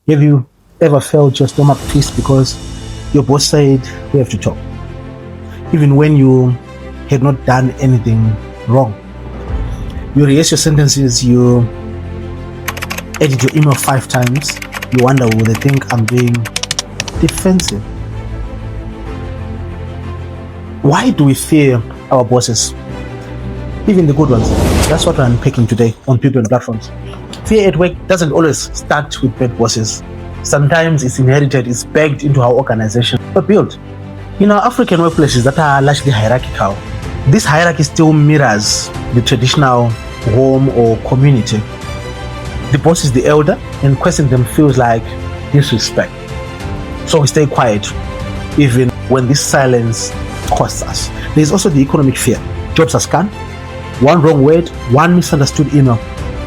Have you ever felt your stomach twist because your boss said we have to talk, even when you had not done anything wrong? You rehearse your sentences, you edit your email 5 times, you wonder, will they think I'm being defensive? Why do we fear our bosses? Even the good ones. That's what we're unpacking today on People and Platforms. Fear at work doesn't always start with bad bosses. Sometimes it's inherited, it's baked into how organizations are built. In our African workplaces that are largely hierarchical, this hierarchy still mirrors the traditional home or community. The boss is the elder, and questioning them feels like disrespect. So we stay quiet, even when this silence costs us. There's also the economic fear. Jobs are scanned. One wrong word, one misunderstood email,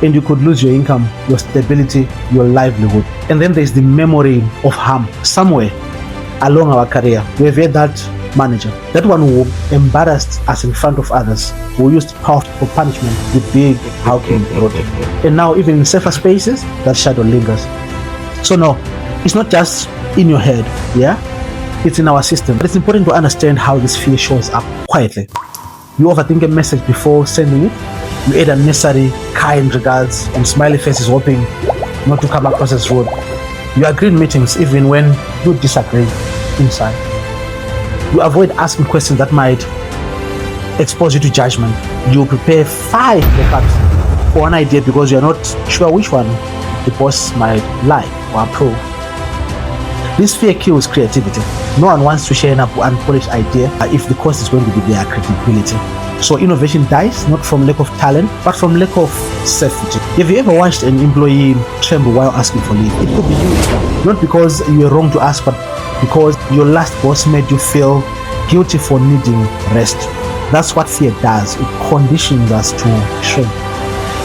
and you could lose your income, your stability, your livelihood. And then there's the memory of harm. Somewhere along our career, we've had that manager, that one who embarrassed us in front of others, who used power for punishment with big hulking rotate. And now even in safer spaces, that shadow lingers. So no, it's not just in your head, yeah? It's in our system. But it's important to understand how this fear shows up quietly. You overthink a message before sending it. You add unnecessary kind regards and smiley faces hoping not to come across as rude. You agree in meetings even when you disagree inside. You avoid asking questions that might expose you to judgment. You prepare 5 backups for one idea because you're not sure which one the boss might like or approve. This fear kills creativity. No one wants to share an unpolished idea if the cost is going to be their credibility. So innovation dies not from lack of talent, but from lack of safety. Have you ever watched an employee tremble while asking for leave? It could be you. Not because you were wrong to ask, but because your last boss made you feel guilty for needing rest. That's what fear does. It conditions us to shrink.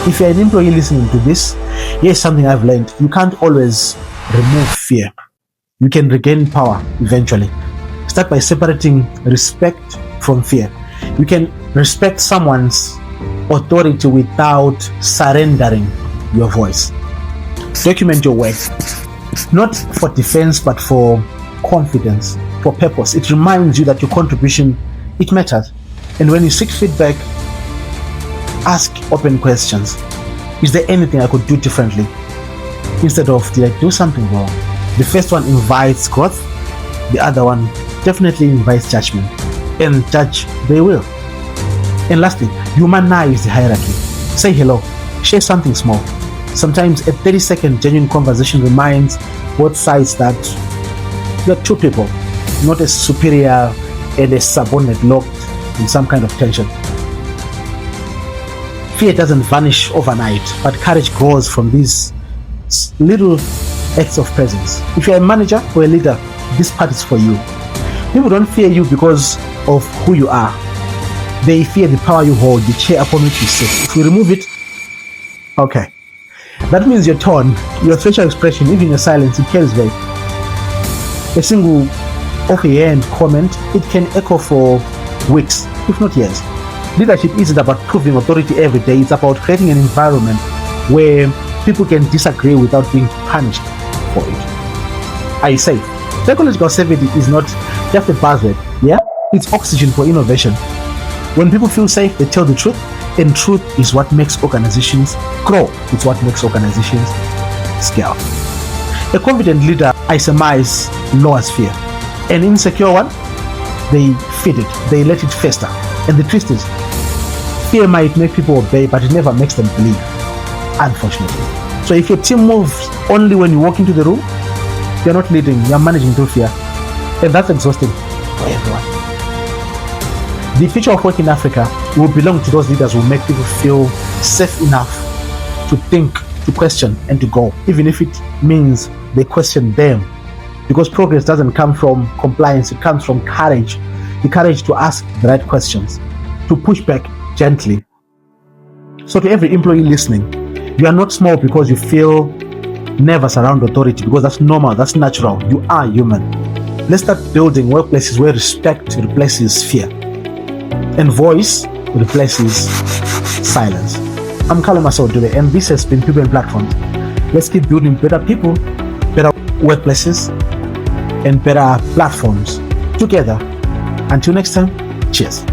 If you're an employee listening to this, here's something I've learned. You can't always remove fear. You can regain power eventually. Start by separating respect from fear. You can respect someone's authority without surrendering your voice. Document your work, not for defense, but for confidence, for purpose. It reminds you that your contribution, it matters. And when you seek feedback, ask open questions. Is there anything I could do differently? Instead of, did I do something wrong? The first one invites growth. The other one definitely invites judgment. And judge they will. And lastly, humanize the hierarchy. Say hello. Share something small. Sometimes a 30-second genuine conversation reminds both sides that you're 2 people, not a superior and a subordinate locked in some kind of tension. Fear doesn't vanish overnight, but courage grows from these little acts of presence. If you're a manager or a leader, this part is for you. People don't fear you because of who you are. They fear the power you hold, the chair upon which you sit. If you remove it, okay. That means your tone, your facial expression, even your silence, it carries weight. A single offhand comment, it can echo for weeks, if not years. Leadership isn't about proving authority every day. It's about creating an environment where people can disagree without being punished for it. I say, psychological safety is not just a buzzword, yeah? It's oxygen for innovation. When people feel safe, they tell the truth, and truth is what makes organizations grow. It's what makes organizations scale. A confident leader, I surmise, lowers fear. An insecure one, they feed it, they let it fester. And the twist is, fear might make people obey, but it never makes them believe, unfortunately. So if your team moves only when you walk into the room, you're not leading, you're managing through fear. And that's exhausting for everyone. The future of work in Africa will belong to those leaders who make people feel safe enough to think, to question, and to go, even if it means they question them. Because progress doesn't come from compliance, it comes from courage. The courage to ask the right questions, to push back gently. So to every employee listening, you are not small because you feel nervous around authority, because that's normal, that's natural. You are human. Let's start building workplaces where respect replaces fear and voice replaces silence. I'm Carlo-Marcel Dube, and this has been People and Platforms. Let's keep building better people, better workplaces, and better platforms together. Until next time, cheers.